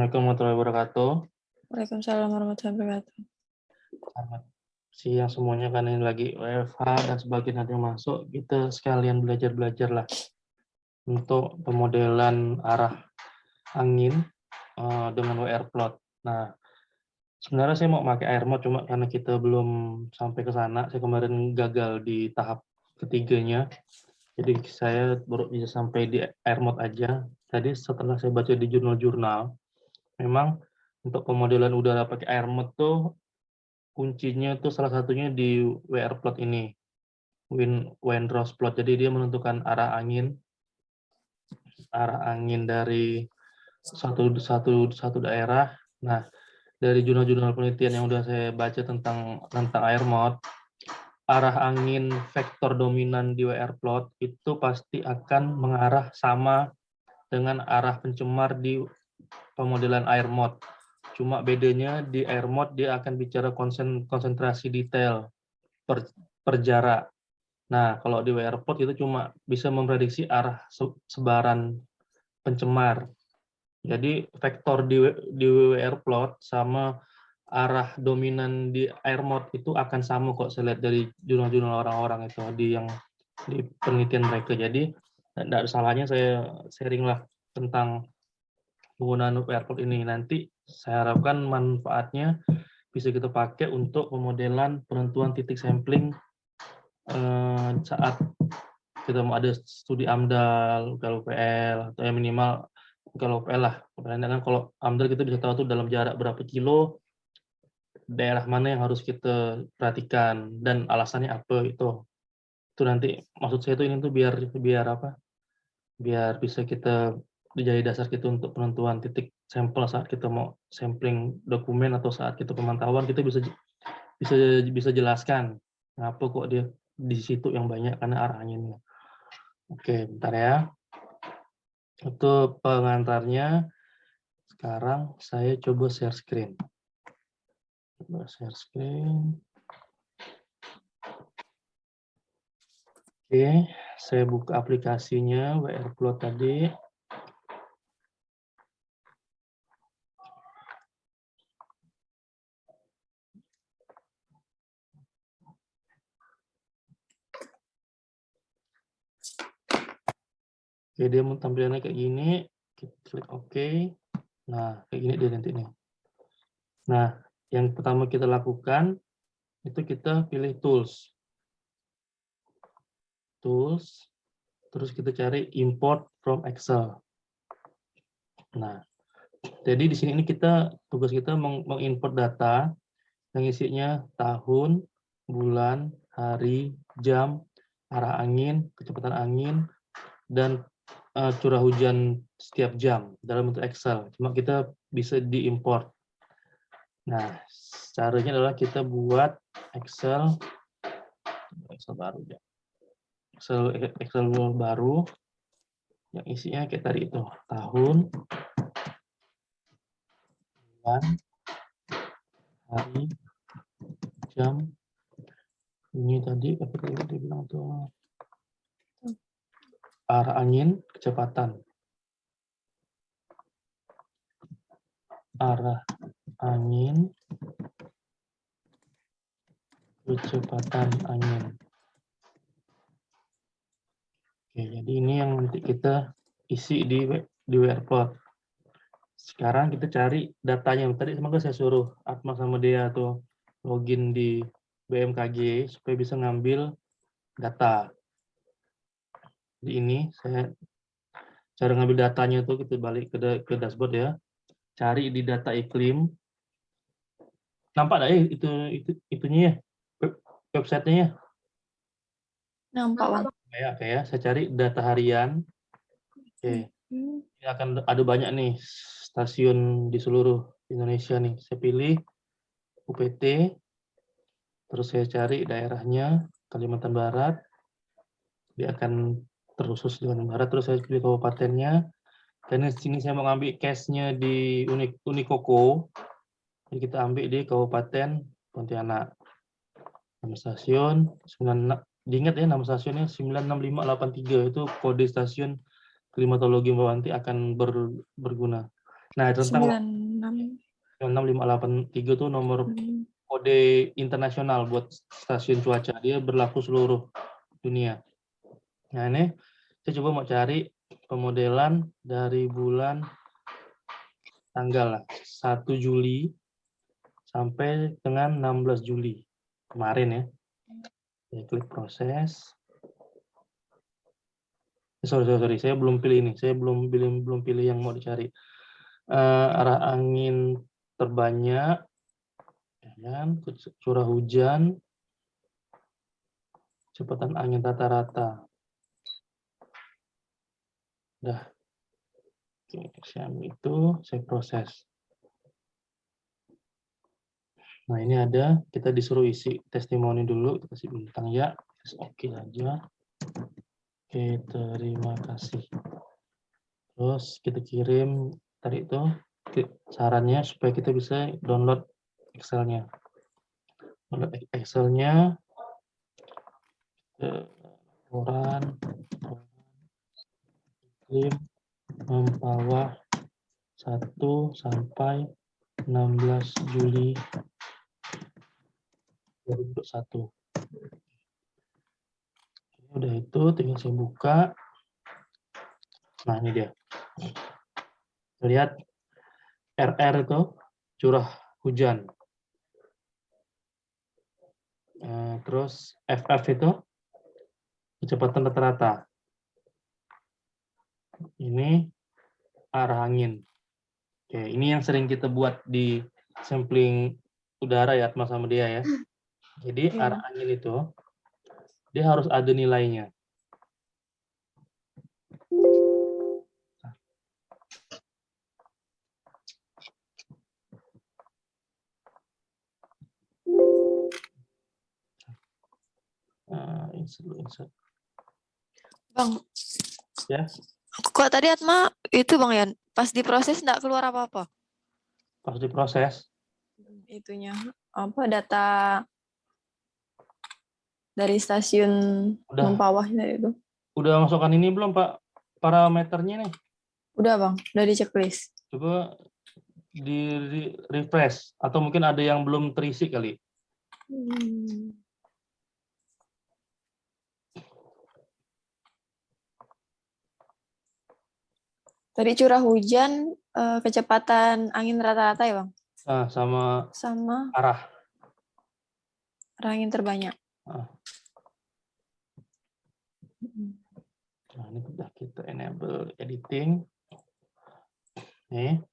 Assalamualaikum warahmatullahi wabarakatuh. Waalaikumsalam warahmatullahi wabarakatuh. Selamat siang semuanya, karena ini lagi WFH dan sebagian nanti yang masuk, kita sekalian belajar lah untuk pemodelan arah angin dengan WR plot. Nah, sebenarnya saya mau pakai air mode, cuma karena kita belum sampai ke sana, saya kemarin gagal di tahap ketiganya, jadi saya baru bisa sampai di air mode aja. Tadi setelah saya baca di jurnal-jurnal, memang untuk pemodelan udara pakai air mode tuh kuncinya tuh salah satunya di WR plot ini, Windrows plot. Jadi dia menentukan arah angin dari satu daerah. Nah, dari jurnal-jurnal penelitian yang udah saya baca tentang air mode, arah angin vektor dominan di WR plot itu pasti akan mengarah sama dengan arah pencemar di pemodelan air mode. Cuma bedanya di air mode dia akan bicara konsentrasi detail per jarak. Nah, kalau di WR plot itu cuma bisa memprediksi arah sebaran pencemar. Jadi vektor di WR plot sama arah dominan di air mode itu akan sama kok, saya lihat dari jurnal-jurnal orang-orang itu di penelitian mereka. Jadi tidak ada salahnya saya sharing lah tentang penggunaan WR plot ini. Nanti saya harapkan manfaatnya bisa kita pakai untuk pemodelan penentuan titik sampling saat kita mau ada studi AMDAL, UPL, atau yang minimal kalau UPL lah. Kan kalau AMDAL kita bisa tahu tuh dalam jarak berapa kilo, daerah mana yang harus kita perhatikan, dan alasannya apa itu. Itu nanti maksud saya itu ini tuh biar apa? Biar bisa kita jadi dasar kita untuk penentuan titik sampel saat kita mau sampling dokumen atau saat kita pemantauan, kita bisa jelaskan kenapa kok dia di situ yang banyak karena arah anginnya. Oke, bentar ya. Untuk pengantarnya, sekarang saya coba share screen. Coba share screen. Oke, saya buka aplikasinya WR plot tadi. Oke, dia mau tampilannya kayak gini. Kita klik OK. Nah, kayak gini dia nanti nih. Nah, yang pertama kita lakukan itu kita pilih tools. Terus kita cari import from Excel. Nah, jadi di sini tugas kita mengimport data yang isinya tahun, bulan, hari, jam, arah angin, kecepatan angin, dan curah hujan setiap jam dalam bentuk Excel. Cuma kita bisa diimport. Nah, caranya adalah kita buat Excel baru ya. Excel baru yang isinya kayak tadi itu, tahun, bulan, hari, jam. Ini tadi apa tadi dibilang tuh, arah angin, kecepatan. Arah angin, kecepatan angin. Oke, jadi ini yang nanti kita isi di WR plot. Sekarang kita cari datanya. Tadi semoga saya suruh Atma sama Dea tuh login di BMKG supaya bisa ngambil data. Di ini cara ngambil datanya tuh kita balik ke dashboard ya. Cari di data iklim. Nampak nggak ya itunya ya, websitenya ya? Nampak, Bang. Oke ya, saya cari data harian. Oke. Ini akan ada banyak nih stasiun di seluruh Indonesia nih. Saya pilih UPT, terus saya cari daerahnya Kalimantan Barat. Dia akan terkhusus di Kalimantan Barat, terus saya pilih kabupatennya. Karena di sini saya mau ngambil case-nya di Unikoko. Jadi kita ambil di Kabupaten Pontianak. Nama stasiun 96, diingat ya nama stasiunnya 96583, itu kode stasiun klimatologi Mbawanti akan berguna. Nah, tentang 96. 66583 itu nomor kode internasional buat stasiun cuaca. Dia berlaku seluruh dunia. Nah, ini saya coba mau cari pemodelan dari bulan tanggal 1 Juli sampai dengan 16 Juli kemarin ya. Saya klik proses. Sorry, saya belum pilih ini. Saya belum pilih yang mau dicari. Arah angin terbanyak, ya kan? Curah hujan, kecepatan angin rata-rata. Dah, itu saya proses. Nah, ini ada, kita disuruh isi testimoni dulu, kita kasih bintang ya, oke aja. Oke, terima kasih. Terus kita kirim tadi itu sarannya supaya kita bisa download Excel-nya. Download Excel-nya, laporan iklim Mempawah 1 sampai 16 Juli 2021. Udah itu, tinggal saya buka. Nah, ini dia. Lihat RR itu curah hujan. Terus FF itu kecepatan rata-rata. Ini arah angin. Oke, ini yang sering kita buat di sampling udara ya, Atma sama dia ya. Jadi arah angin itu dia harus ada nilainya. Insert. Bang, Ya, kok tadi Atma itu Bang Yan, pas diproses nggak keluar apa-apa? pas diproses. Itunya, apa data dari stasiun Mempawahnya itu? Udah masukkan ini belum, Pak? Parameternya nih. Udah Bang, udah di checklist. Coba di refresh. Atau mungkin ada yang belum terisi kali. Tadi curah hujan, kecepatan angin rata-rata ya Bang? Nah, sama arah angin terbanyak. Nah, ini sudah kita enable editing. Nih.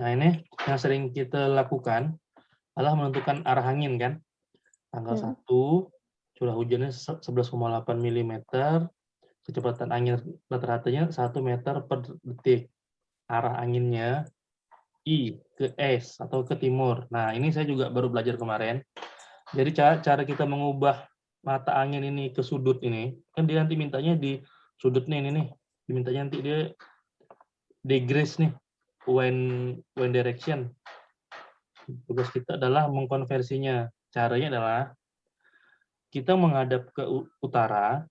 Nah, ini yang sering kita lakukan adalah menentukan arah angin kan. Tanggal 1, curah hujannya 11,8 mm, kecepatan angin rata-ratanya 1 meter per detik. Arah anginnya I ke S atau ke timur. Nah, ini saya juga baru belajar kemarin. Jadi cara kita mengubah mata angin ini ke sudut ini, kan dia nanti mintanya di sudutnya ini nih. Dimintanya nanti dia degrees nih, when direction. Tugas kita adalah mengkonversinya. Caranya adalah kita menghadap ke utara,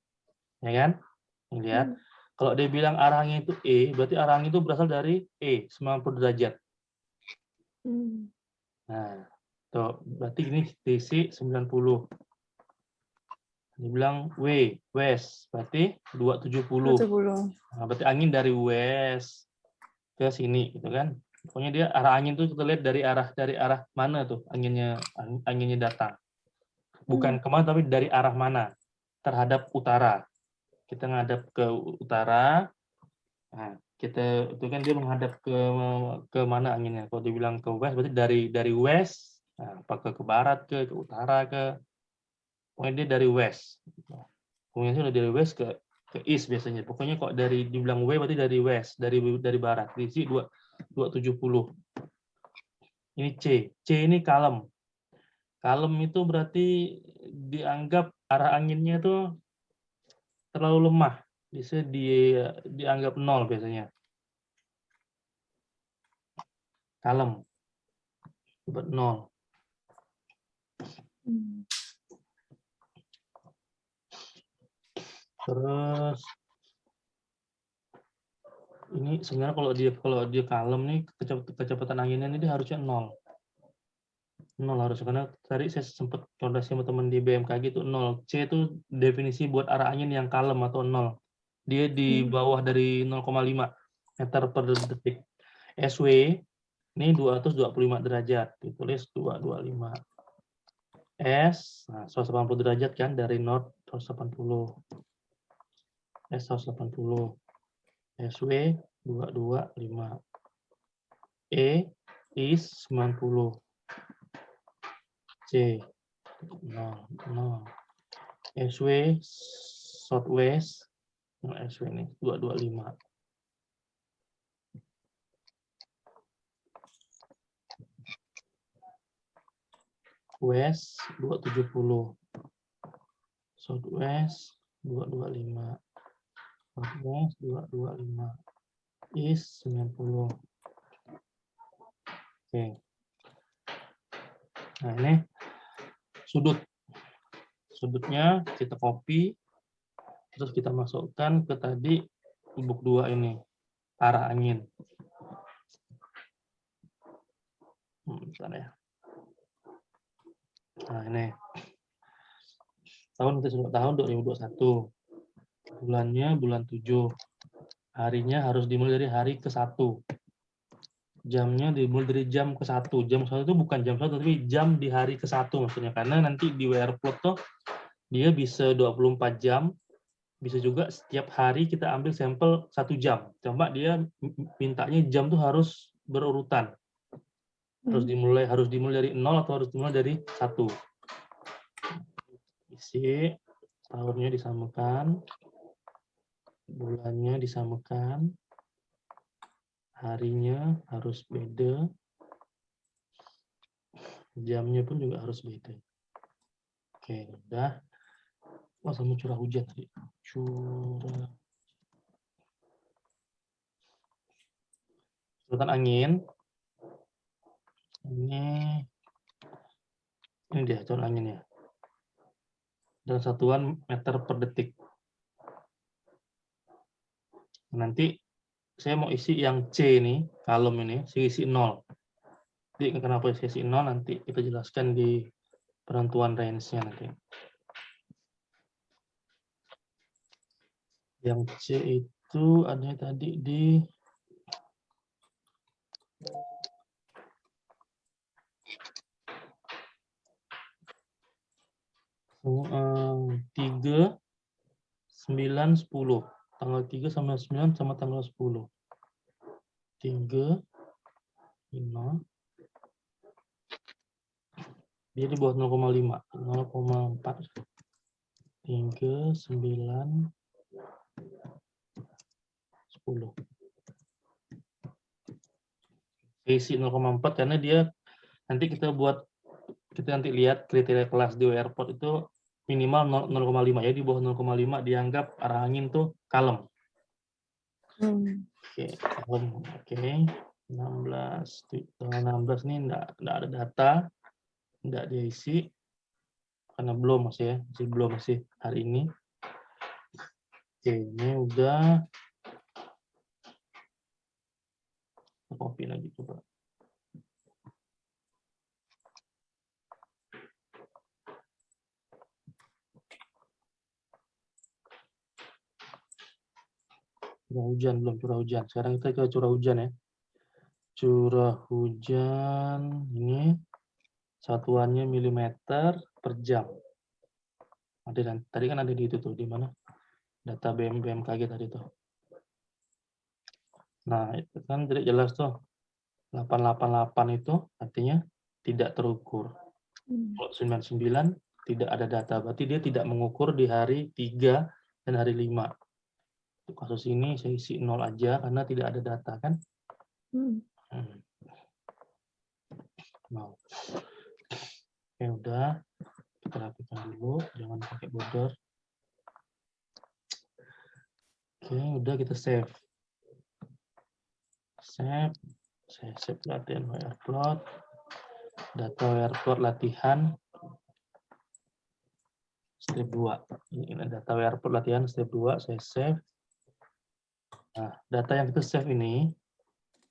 ya kan? Lihat, kalau dia bilang arah angin itu E, berarti arah angin itu berasal dari E, 90 derajat. Nah, tuh, berarti ini DC 90. Dibilang west, berarti 270. Nah, berarti angin dari west ke sini, gitu kan? Pokoknya dia arah angin tuh kita lihat dari arah mana tuh anginnya datang. Bukan kemana, tapi dari arah mana terhadap utara. Kita ngadap ke utara. Nah, kita itu kan dia menghadap ke mana anginnya. Kalau dibilang ke west, berarti dari west. Nah, apakah ke barat ke utara ke? Pokoknya dia dari west. Pokoknya sudah dari west ke east biasanya. Pokoknya kok dari dibilang W berarti dari west, dari barat. Di sini 270. Ini C. C ini kalem. Kalem itu berarti dianggap arah anginnya itu terlalu lemah. Bisa dianggap 0 biasanya. Kalem. Coba 0. Terus Ini sebenarnya kalau dia kalem nih, kecepatan anginnya ini dia harusnya 0. 0 harusnya, karena tadi saya sempat konsultasi sama teman di BMKG itu 0. C itu definisi buat arah angin yang kalem atau 0. Dia di bawah dari 0,5 meter per detik. SW ini 225 derajat, ditulis 225. S, nah 180 derajat kan, dari north 180. S 180. SW 225. E is 90. C 0. SW southwest, SW ini 225. West 270. Southwest 225. Southwest 225. East 90. Oke. Nah, ini sudutnya kita copy, terus kita masukkan ke tadi gubuk 2 ini, arah angin. Bentar ya. Nah, ini tahun 2021. Bulannya bulan 7. Harinya harus dimulai dari hari ke-1. Jamnya dimulai dari jam ke-1. Jam 1 itu bukan jam 1, tapi jam di hari ke-1 maksudnya. Karena nanti di WR plot tuh dia bisa 24 jam, bisa juga setiap hari kita ambil sampel 1 jam. Cuma dia mintanya jam tuh harus berurutan. Harus dimulai dari 0 atau harus dimulai dari 1. Isi, tahunnya disamakan, bulannya disamakan, harinya harus beda, jamnya pun juga harus beda. Oke, udah. Wah, sama curah hujan tadi. Suratan angin. Ini dia curah anginnya. Dan satuan meter per detik. Nanti saya mau isi yang C ini, kalem ini, saya isi 0. Jadi kenapa saya isi 0 nanti kita jelaskan di penentuan range-nya nanti. Yang C itu ada tadi di tiga, 9, 10. Tanggal 3 sama 9 sama tanggal 10. 3, 5. Dia di bawah 0,5. 0,4. 3, 9, 10. Isi 0,4 karena dia nanti kita lihat kriteria kelas di airport itu minimal 0,5 ya, di bawah 0,5 dianggap arah angin tuh kalem. Oke, kalem. Oke. 16 nih enggak ada data, enggak diisi karena belum masih hari ini. Oke, ini udah. Copy lagi coba. Curah hujan belum, curah hujan. Sekarang kita ke curah hujan ya. Curah hujan ini satuannya milimeter per jam. Tadi kan ada di itu tuh, di mana? Data BMKG tadi tuh. Nah, itu kan jadi jelas tuh. 888 itu artinya tidak terukur. Kalau 99 tidak ada data, berarti dia tidak mengukur di hari 3 dan hari 5. Untuk kasus ini saya isi 0 aja karena tidak ada data kan. Mau. Oke, udah. Kita rapikan dulu, jangan pakai border. Oke, udah kita save. Saya save latihan WR plot. Data WR plot latihan step 2. Ini data WR plot latihan step 2, saya save. Nah, data yang kita save ini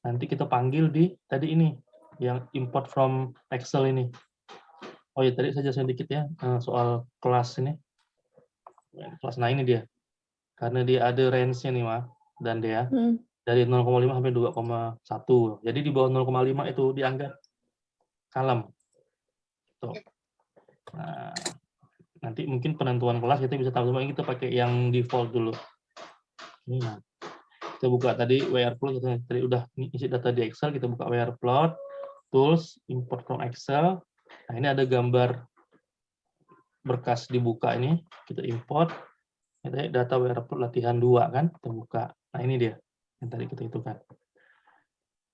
nanti kita panggil di tadi ini yang import from Excel ini. Oh ya, tadi saya jelasin dikit ya soal kelas ini. Kelas, nah ini dia. Karena dia ada range-nya nih, Ma, dan dia dari 0,5 sampai 2,1. Jadi di bawah 0,5 itu dianggap kalem. Tuh. Nah, nanti mungkin penentuan kelas kita bisa tahu, cuma kita pakai yang default dulu. Nah, kita buka tadi WR plot, kita tadi udah isi data di Excel, kita buka WR plot, tools, import from Excel. Nah, ini ada gambar berkas dibuka ini, kita import. Ini data WR plot latihan 2 kan, kita buka. Nah, ini dia yang tadi kita hitungkan.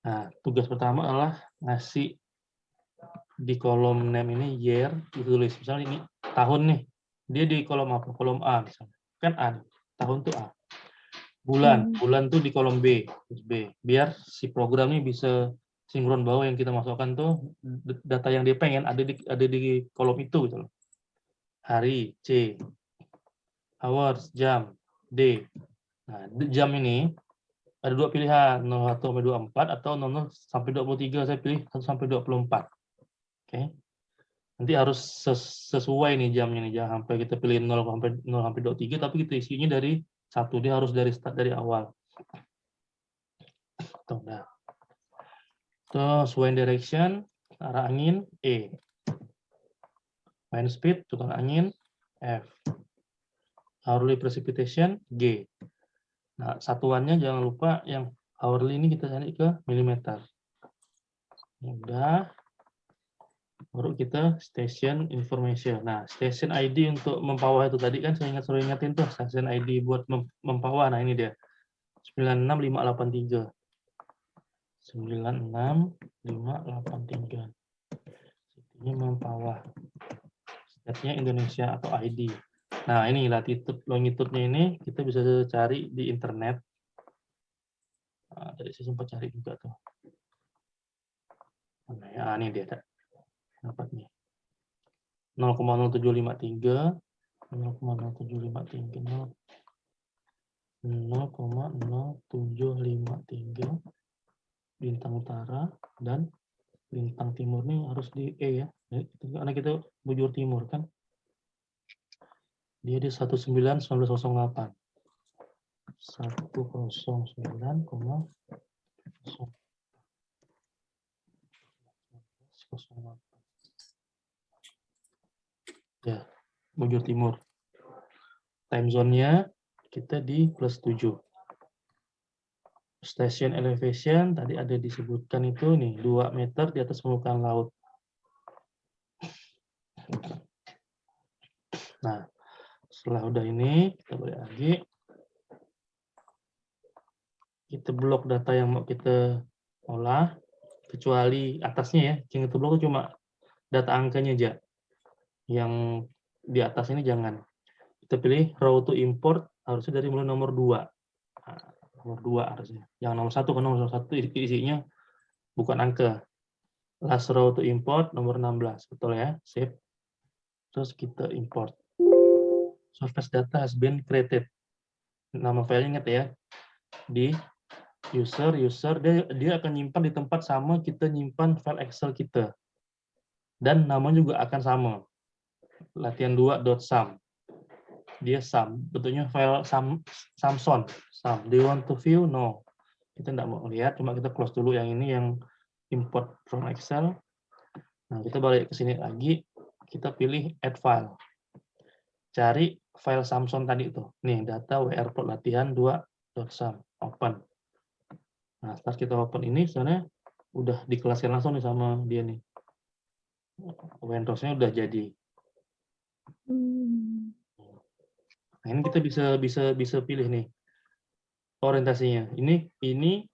Nah, tugas pertama adalah ngasih di kolom name ini year, ditulis misalnya ini tahun nih. Dia di kolom apa? Kolom A misalnya. Kan A, tahun tuh A. Bulan tuh di kolom B, biar si program ini bisa sinkron bahwa yang kita masukkan tuh data yang dia pengen ada di kolom itu gitu loh. Hari C, hours jam D. Nah, jam ini ada dua pilihan, 01 sampai 24 atau 00 sampai 23. Saya pilih 1 sampai 24. Oke. Nanti harus sesuai nih jamnya nih, jangan sampai kita pilih 0 sampai 23 tapi kita isinya dari 1, dia harus dari start dari awal. Tuh, nah. Terus wind direction, arah angin E. Wind speed, tukang angin F. Hourly precipitation G. Nah, satuannya jangan lupa yang hourly ini kita cari ke milimeter. Udah. Baru kita station information. Nah, station ID untuk mempawah itu tadi kan saya suruh ingatin tuh station ID buat mempawah. Nah, ini dia. 96583. 96583. Ini mempawah. Statnya Indonesia atau ID. Nah, ini latitude longitude-nya ini kita bisa cari di internet. Nah, tadi saya sempat cari juga tuh. Nah, ya, ini dia. Dapat nih. 0,0753, 0,0753, 0,0753 bintang utara dan bintang timur nih harus di E ya. Karena kita bujur timur kan. Dia di 1908. 109,0. Ya, bujur timur. Time zone-nya kita di +7. Station elevation tadi ada disebutkan itu nih 2 meter di atas permukaan laut. Nah, setelah udah ini kita balik lagi. Kita blok data yang mau kita olah, kecuali atasnya ya. Yang kita blok cuma data angkanya aja. Yang di atas ini jangan. Kita pilih row to import harusnya dari mulai nomor 2. Nah, nomor 2 harusnya. Yang nomor 1 kan nomor 1 isinya bukan angka. Last row to import nomor 16. Betul ya? Save. Terus kita import. Surface data has been created. Nama filenya ingat ya. Di user dia akan nyimpan di tempat sama kita nyimpan file Excel kita. Dan namanya juga akan sama. Latihan2.sum. Dia sum, bentuknya file Samson. Sum. Do you want to view? No. Kita tidak mau lihat, cuma kita close dulu yang ini yang import from Excel. Nah, kita balik ke sini lagi, kita pilih add file. Cari file Samson tadi itu. Nih, data WR plot latihan2.sum. Open. Nah, setelah kita open ini, sebenarnya udah dikelaskan langsung nih sama dia nih. Windows-nya udah jadi. Nah, ini kita bisa pilih nih orientasinya. Ini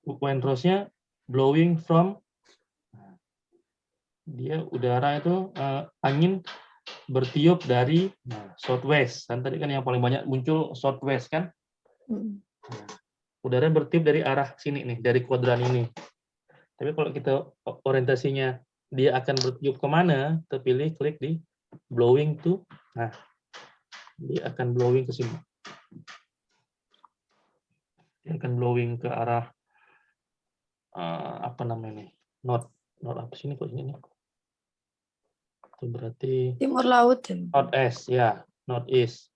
Windows-nya blowing from, dia udara itu angin bertiup dari southwest. Kan tadi kan yang paling banyak muncul southwest kan? Udara bertiup dari arah sini nih, dari kuadran ini. Tapi kalau kita orientasinya dia akan bertiup kemana, kita pilih klik di blowing to, nah dia akan blowing ke sini. dia akan blowing ke arah apa namanya nih? North apa sini kok ini nih? Itu berarti Timur laut ya. northeast ya, northeast.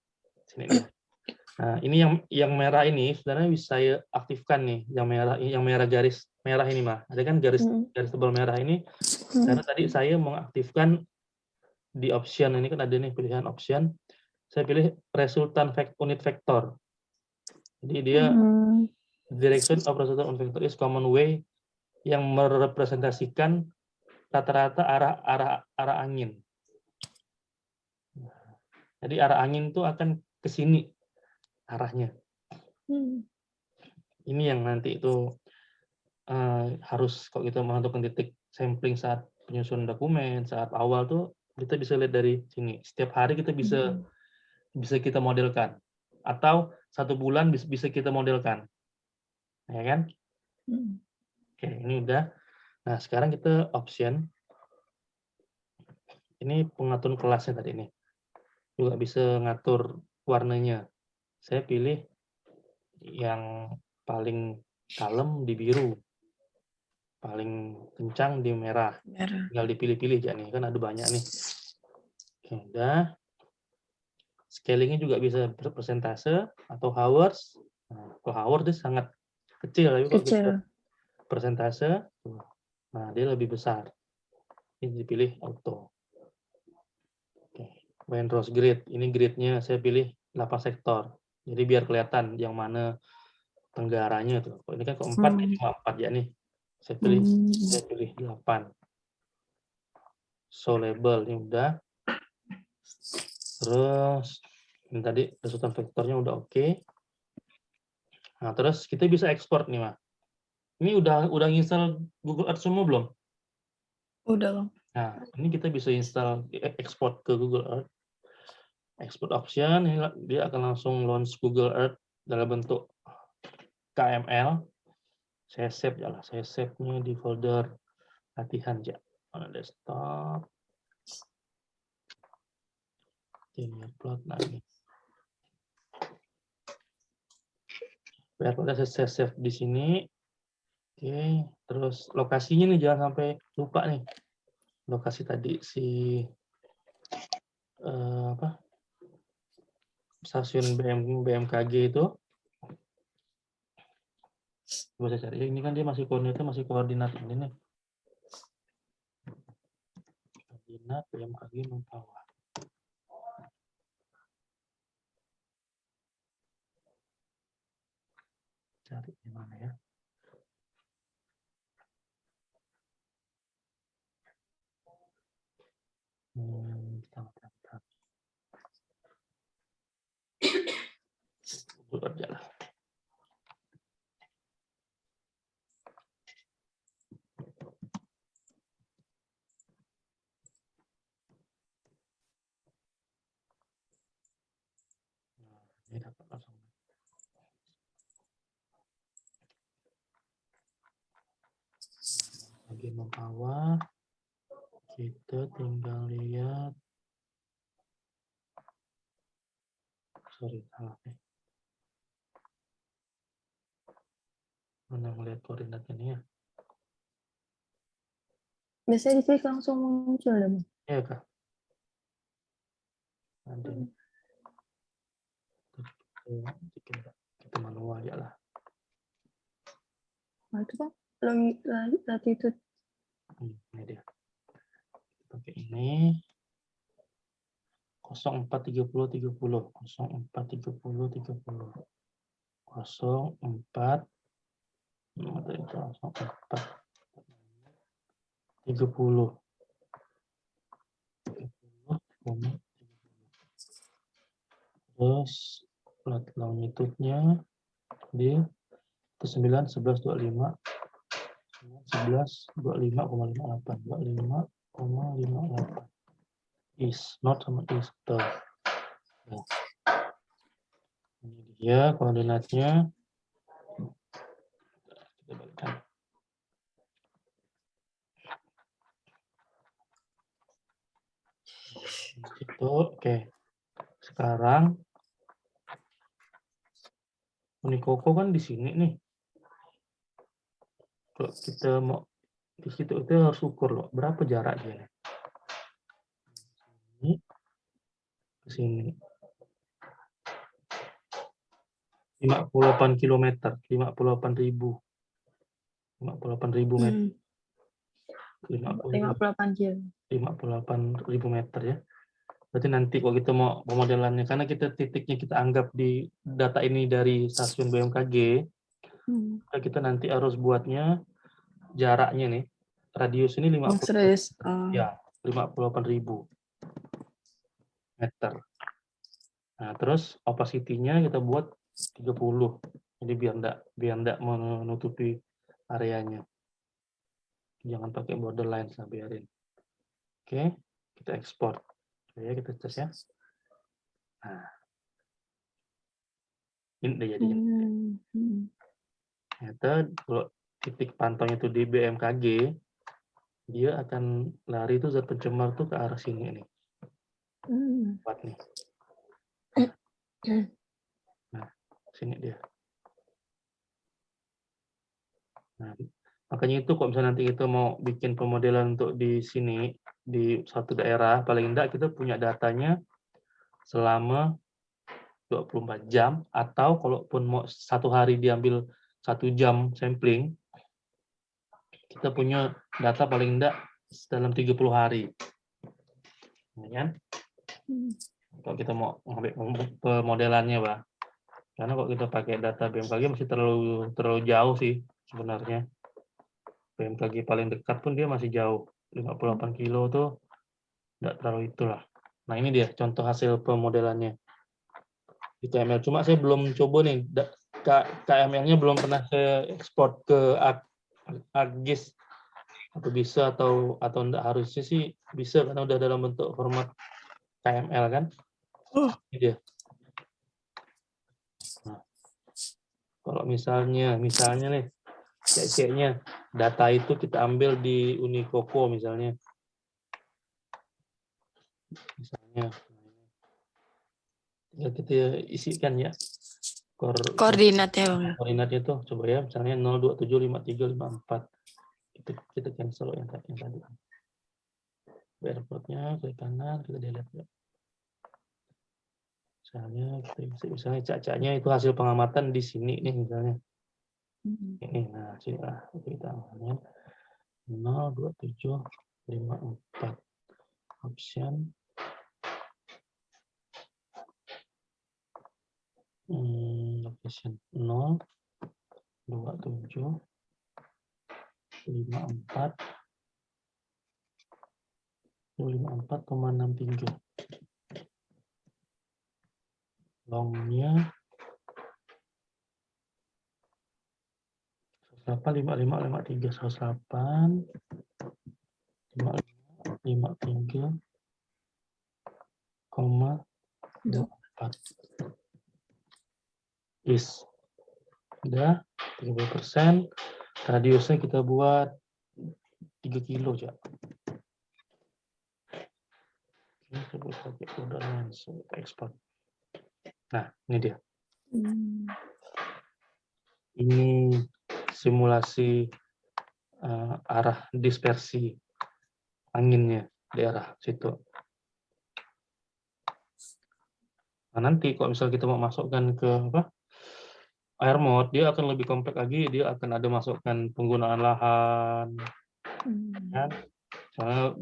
Sini dia. Nah, ini yang merah ini sebenarnya bisa saya aktifkan nih, yang merah garis merah ini mah. Ada kan garis tebal merah ini. Karena tadi saya mengaktifkan di option ini kan ada nih pilihan option. Saya pilih resultant unit vector. Jadi dia direction of resultant unit vector is common way yang merepresentasikan rata-rata arah angin. Jadi arah angin itu akan ke sini arahnya. Ini yang nanti itu harus kalau kita menentukan titik sampling saat penyusunan dokumen, saat awal tuh kita bisa lihat dari sini. Setiap hari kita bisa kita modelkan. Atau 1 bulan bisa kita modelkan. Ya kan? Oke, ini udah. Nah, sekarang kita option. Ini pengatur kelasnya tadi nih. Juga bisa ngatur warnanya. Saya pilih yang paling kalem di biru. Paling kencang di merah. Tinggal dipilih-pilih aja nih, kan ada banyak nih. Oke, udah. Scalingnya juga bisa persentase atau hours. Nah, kalau hours dia sangat kecil, tapi kalau kita persentase, nah dia lebih besar. Ini dipilih auto. Oke. Windrose grid, ini gridnya saya pilih 8 sektor. Jadi biar kelihatan yang mana tenggaranya tuh. Ini kan keempat, cuma 4 ya nih. Saya pilih 8. Show label, ini udah. Terus ini tadi resultant vektornya udah oke. Nah, terus kita bisa ekspor nih, Mas. Ini udah install Google Earth semua belum? Udah, Bang. Nah, ini kita bisa install ekspor ke Google Earth. Export option, ini dia akan langsung launch Google Earth dalam bentuk KML. Saya save ya lah, saya save-nya di folder latihan ya. Mana desktop. Linear plot, nah ini. Biar saya save di sini. Oke, terus lokasinya nih jangan sampai lupa nih. Lokasi tadi si stasiun BMKG itu. Coba saya cari. Ini kan dia masih koordinat ini nih. Koordinat BMKG Mempawah. Cari di mana ya? Kerja lah. Ini dapat langsung. Lagi Mempawah. Kita tinggal lihat. Sorry, salah nih. Mana melihat koordinatnya nih ya? Biasanya diklik langsung muncul deh, Bang. Iya kah? Nanti kita manual ya lah. Nah, itu kan latitude. Ini dia. Pakai ini. 0430 30 0430 30 04 30 terus plat longitude-nya di 9 11 25 11 25,58 25,58 is not sama is tuh. Nah, ini dia koordinatnya. Kita balikkan. Itu oke. Sekarang Unikoko kan di sini nih. Kalau kita mau di situ itu harus ukur loh, berapa jaraknya. Ini ke sini. 58 km, 58.000. 58.000 meter. 58 kilo. 58.000 meter ya. Berarti nanti kalau kita mau pemodelannya, karena kita titiknya kita anggap di data ini dari stasiun BMKG, kita nanti harus buatnya jaraknya nih, radius ini 50, ya 58.000 meter. Nah, terus opacity-nya kita buat 30. Jadi biar enggak menutupi areanya. Jangan pakai borderline lah, biarin. Oke, kita ekspor. Ya, kita tes ya. Nah, ini udah jadinya. Ternyata kalau titik pantaunya itu di BMKG, dia akan lari itu zat pencemar tuh ke arah sini nih. Tempat nih. Nah, sini dia. Nah, makanya itu kalau misalnya nanti kita mau bikin pemodelan untuk di sini, di satu daerah, paling enggak kita punya datanya selama 24 jam, atau kalaupun mau satu hari diambil 1 jam sampling, kita punya data paling enggak dalam 30 hari. Ya kan? Kalau kita mau ngambil pemodelannya, Pak. Karena kalau kita pakai data BMKG masih terlalu jauh sih sebenarnya. BMKG paling dekat pun dia masih jauh. 58 kilo tuh enggak terlalu itulah. Nah, ini dia contoh hasil pemodelannya di KML. Cuma saya belum coba nih, KML-nya belum pernah saya ekspor ke ArcGIS. Atau bisa atau enggak, harusnya sih bisa karena udah dalam bentuk format KML kan. Ini dia. Nah, kalau misalnya nih kayaknya data itu kita ambil di Unikoko misalnya ya kita isikan ya Koordinatnya, Bang. koordinatnya tuh coba ya, misalnya 0275354, kita cancel yang tadi airportnya ke kanan, kita delete ya. Misalnya cacanya itu hasil pengamatan di sini nih misalnya ini, nah sini lah kita ambilnya 02754 option location 02754,63 longnya 5553 108 55,4 is udah 30%. Radiusnya kita buat 3 kilo ya. Ini coba pakai udah langsung ekspor. Nah, ini dia. Ini simulasi arah dispersi anginnya daerah situ. Nah, nanti kalau misalnya kita mau masukkan ke air mode, dia akan lebih kompleks lagi. Dia akan ada masukkan penggunaan lahan, kan? Soalnya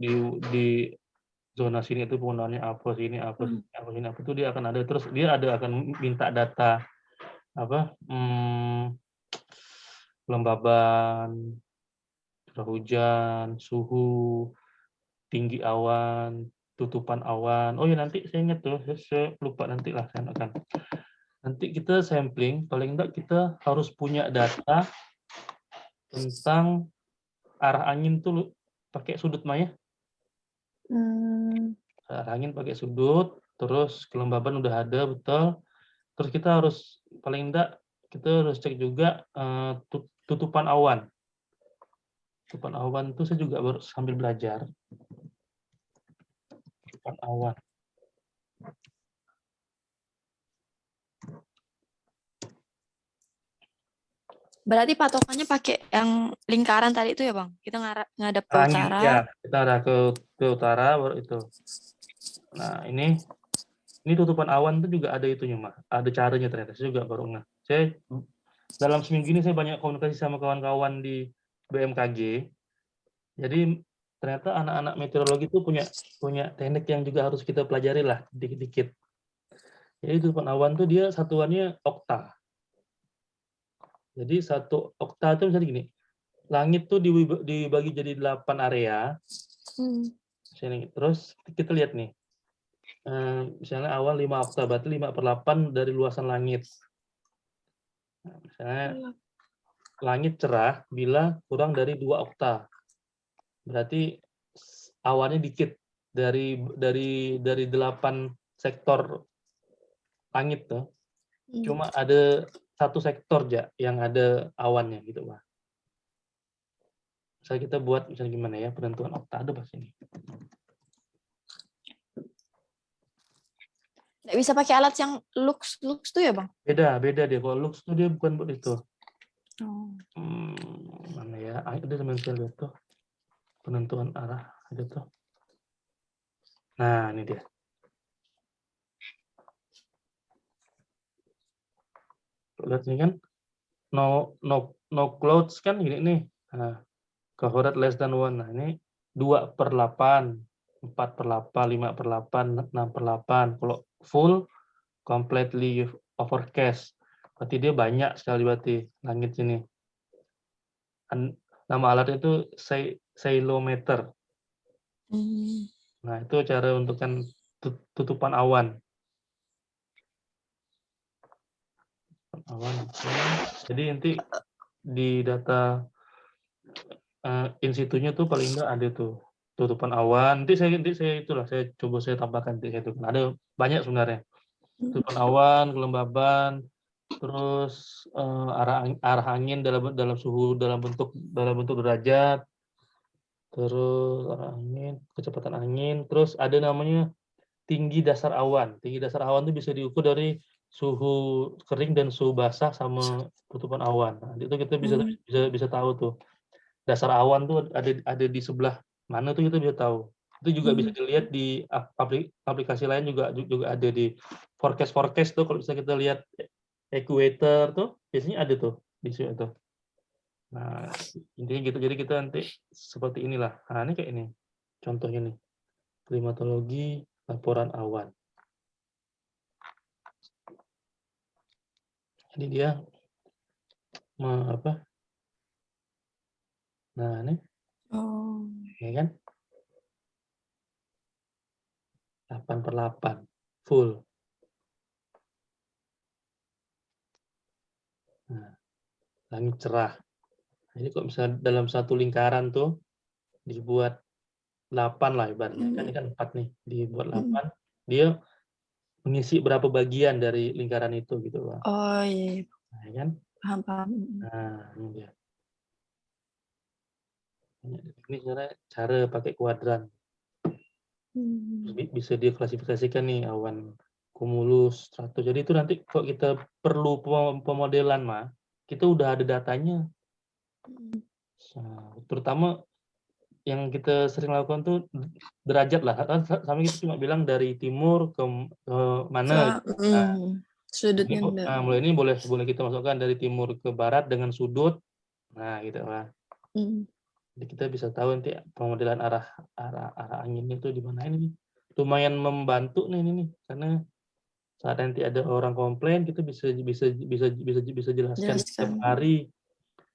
di zona sini itu penggunaannya apa, sini apa, sini apa itu dia akan ada. Terus dia akan minta data kelembaban, curah hujan, suhu, tinggi awan, tutupan awan. Oh ya, nanti saya ingat tuh, saya lupa nanti lah saya akan. Nanti kita sampling, paling enggak kita harus punya data tentang arah angin tuh pakai sudut Maya. Arah angin pakai sudut, terus kelembaban udah ada betul. Terus kita harus paling enggak kita harus cek juga tutupan awan. Tutupan awan itu saya juga baru sambil belajar. Tutupan awan. Berarti patokannya pakai yang lingkaran tadi itu ya Bang? Kita ngadap ke Angin utara. ya, kita arah ke utara baru itu. Nah, ini tutupan awan tuh juga ada itunya, Mah. Ada caranya ternyata. Saya juga baru nggak. Saya dalam seminggu ini saya banyak komunikasi sama kawan-kawan di BMKG. Jadi ternyata anak-anak meteorologi itu punya teknik yang juga harus kita pelajari lah dikit-dikit. Jadi tutupan awan tuh dia satuannya okta. Jadi satu okta itu misalnya gini, langit tuh dibagi jadi 8 area. Terus kita lihat nih, misalnya awal 5 okta, berarti 5/8 dari luasan langit. Nah, misalnya langit cerah bila kurang dari 2 okta. Berarti awannya dikit dari 8 sektor langit tuh. Cuma ada satu sektor aja yang ada awannya gitu, Pak. Misalnya kita buat misalnya gimana ya penentuan okta ada pas ini. Nggak bisa pakai alat yang lux tuh ya Bang? Beda dia. Kalau lux tuh dia bukan buat itu. Oh. Mana ya? Ada teman saya lihat tuh penentuan arah ada tuh. Nah, ini dia. Lihat ini kan no clouds kan gini nih. Nah, cohort less than 1. Nah, ini 2/8, 4/8, 5/8, 6/8. Kalau full completely overcast. Berarti dia banyak sekali berarti langit ini. Nama alatnya itu ceilometer. Nah, itu cara untuk kan tutupan awan. Jadi nanti di data in situ-nya tuh paling enggak ada tuh tutupan awan. Nanti saya coba saya tambahkan nanti saya tuh. Ada banyak sebenarnya. Tutupan awan, kelembaban, terus arah angin dalam bentuk derajat, terus arah angin, kecepatan angin, terus ada namanya tinggi dasar awan. Tinggi dasar awan itu bisa diukur dari suhu kering dan suhu basah sama tutupan awan. Nah, itu kita bisa tahu tuh. Dasar awan tuh ada di sebelah mana tuh kita bisa tahu. Itu juga bisa dilihat di aplikasi lain juga ada di forecast tuh kalau bisa kita lihat equator tuh biasanya ada tuh di situ tuh. Nah, intinya gitu. Jadi kita nanti seperti inilah. Nah, ini kayak ini. Contohnya nih. Klimatologi laporan awan. Jadi dia apa? Nah, ini ya kan 8/8 full. Nah, langit cerah. Jadi kok misalnya dalam satu lingkaran tuh dibuat 8 lah ibaratnya. Kan ini kan 4 nih, dibuat 8, dia mengisi berapa bagian dari lingkaran itu gitu, Bang. Oh iya, Nah, ya kan? paham. Nah, ini dia. Ini sebenarnya cara pakai kuadran. Bisa diklasifikasikan nih awan cumulus, stratus. Jadi itu nanti kalau kita perlu pemodelan mah, kita udah ada datanya. Nah, terutama yang kita sering lakukan tuh derajat lah. Sama kita cuma bilang dari timur ke mana. Nah, Sudutnya mulai ini boleh kita masukkan dari timur ke barat dengan sudut. Nah, gitu lah. Jadi kita bisa tahu nanti pemodelan arah anginnya itu di mana ini. Lumayan membantu nih ini karena saat nanti ada orang komplain kita bisa jelaskan setiap hari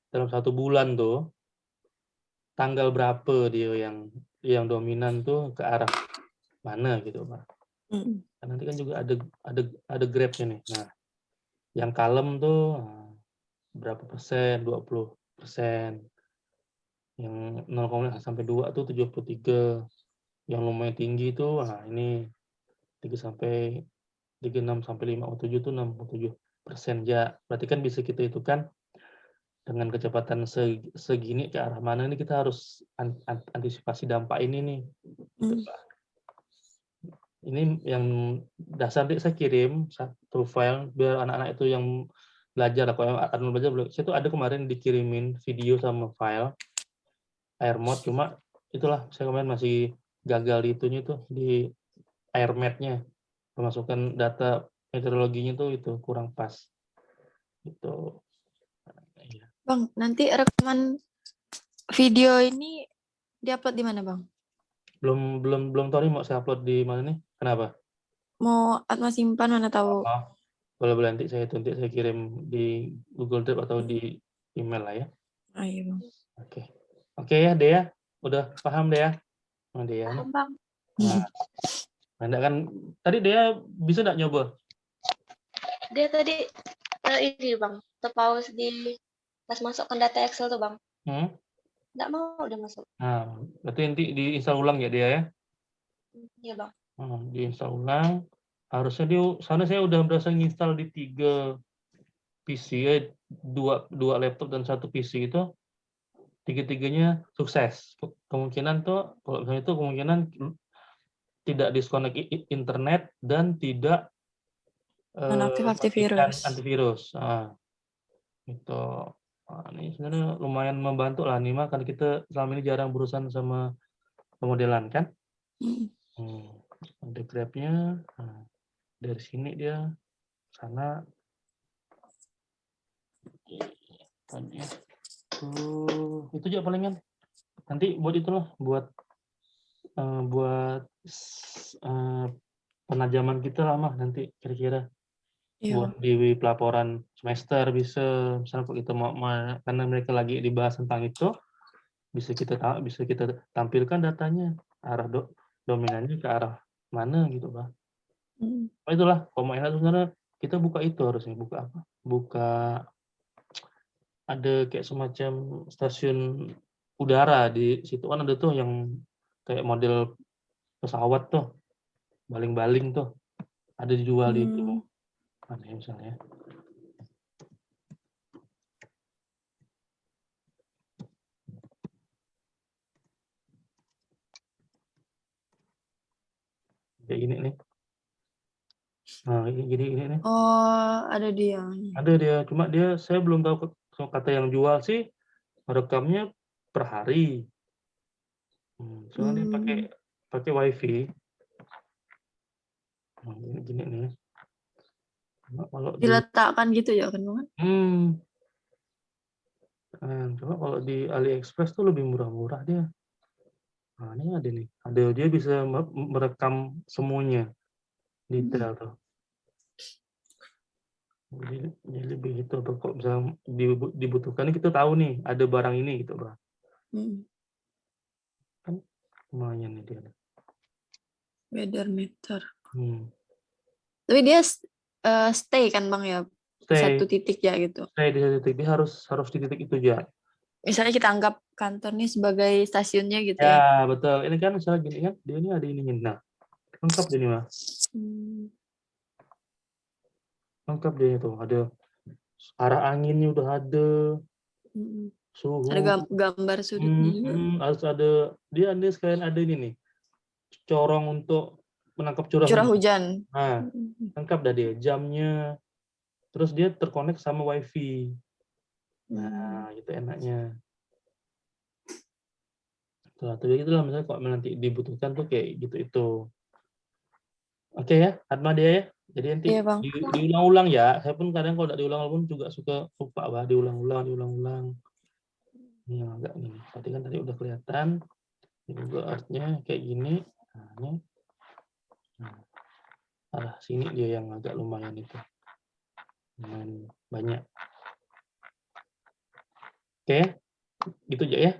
dalam 1 bulan tuh tanggal berapa dia yang dominan tuh ke arah mana gitu, Pak. Nanti kan juga ada graph-nya nih. Nah, yang kalem tuh berapa persen, 20%. Yang 0,5 sampai 2 tuh 73. Yang lumayan tinggi tuh ini 36 sampai 57 tuh 67% ya. Berarti kan bisa kita hitungkan dengan kecepatan segini ke arah mana nih kita harus antisipasi dampak ini nih. Gitu, Pak. Ini yang dasar nanti saya kirim satu file biar anak-anak itu yang belajar lah, kalau admin belajar belum. Saya tuh ada kemarin dikirimin video sama file AirMod, cuma itulah saya kemarin masih gagal di itunya tuh, di AirMap-nya. Memasukkan data meteorologinya tuh itu kurang pas. Gitu. Iya. Bang, nanti rekaman video ini diupload di mana, Bang? Belum tahu nih mau saya upload di mana nih. Kenapa? Mau Atma simpan mana tahu. Oh, boleh nanti saya kirim di Google Drive atau di email lah ya. Ah, iya, Bang. Oke. Oke ya, Dea. Udah paham Dea? Nah, Dea nih. Paham, Bang. Nah, Anda kan tadi Dea bisa nggak nyoba? Dia tadi ini, Bang, terpaus di pas masukkan data Excel tuh, Bang. Nggak mau udah masuk. Nah, berarti nanti diinstal ulang ya Dea ya? Iya, Bang. Diinstal ulang. Harusnya sana saya udah berhasil nginstal di 3 PC ya, 2 laptop dan 1 PC itu, tiga-tiganya sukses. Kemungkinan tuh kalau misalnya itu kemungkinan tidak disconnect internet dan tidak Non-aktif matikan antivirus. antivirus. Itu. Ini sebenarnya lumayan membantu lah nih, kan kita selama ini jarang berurusan sama pemodelan kan. Ada grabnya. Dari sini dia sana. Itu aja palingan. Nanti buat itulah, buat penajaman kita lama nanti kira-kira. Iya, Buat di pelaporan semester bisa, misalnya kalau kita mau karena mereka lagi dibahas tentang itu, bisa kita tampilkan datanya, arah dominannya ke arah mana gitu, Bang. Itulah kalau enak sebenarnya kita buka itu harusnya, buka apa? Buka ada kayak semacam stasiun udara di situ kan, ada tuh yang kayak model pesawat tuh, baling-baling tuh, ada dijual di itu. Mana ya misalnya? Kayak gini nih. Nah, ini gini nih. Oh, ada dia. Ada dia, cuma saya belum tahu kata yang jual sih merekamnya per hari. Soalnya dia pakai WiFi. Nah, gini nih. Kalau diletakkan gitu ya kan, Bang? Coba kalau di AliExpress tuh lebih murah-murah dia. Nah, ini ada nih. Dia bisa merekam semuanya detail tuh. Jadi lebih gitu tuh, kok bisa dibutuhkan kita tahu nih ada barang ini gitu, Bang. Kan lumayan nih dia. Weather meter. Tapi dia stay kan, Bang, ya? Satu titik ya gitu. Stay di satu titik, dia harus di titik itu aja. Misalnya kita anggap kantor ini sebagai stasiunnya gitu ya. Ya, betul. Ini kan misalnya gini kan, dia ini ada ininya. Nah, lengkap dia nih, Mas. Lengkap dia tuh, ada arah anginnya udah ada, suhu. Ada gambar sudutnya juga. Harus ada, dia sekalian ada ini nih, corong untuk menangkap curah hujan. Nah, lengkap dah dia, jamnya. Terus dia terkonek sama WiFi. Nah, itu enaknya. Tapi itulah misalnya kalau nanti dibutuhkan tuh kayak gitu itu. Oke ya, Atma dia ya. Jadi nanti diulang-ulang ya. Saya pun kadang kalau tidak diulang pun juga suka lupa, Bah. Diulang-ulang. Ini yang agak nih. Berarti kan tadi udah kelihatan. Ini juga artnya kayak gini. Nah, sini dia yang agak lumayan itu. Lumayan banyak. Oke, gitu aja ya.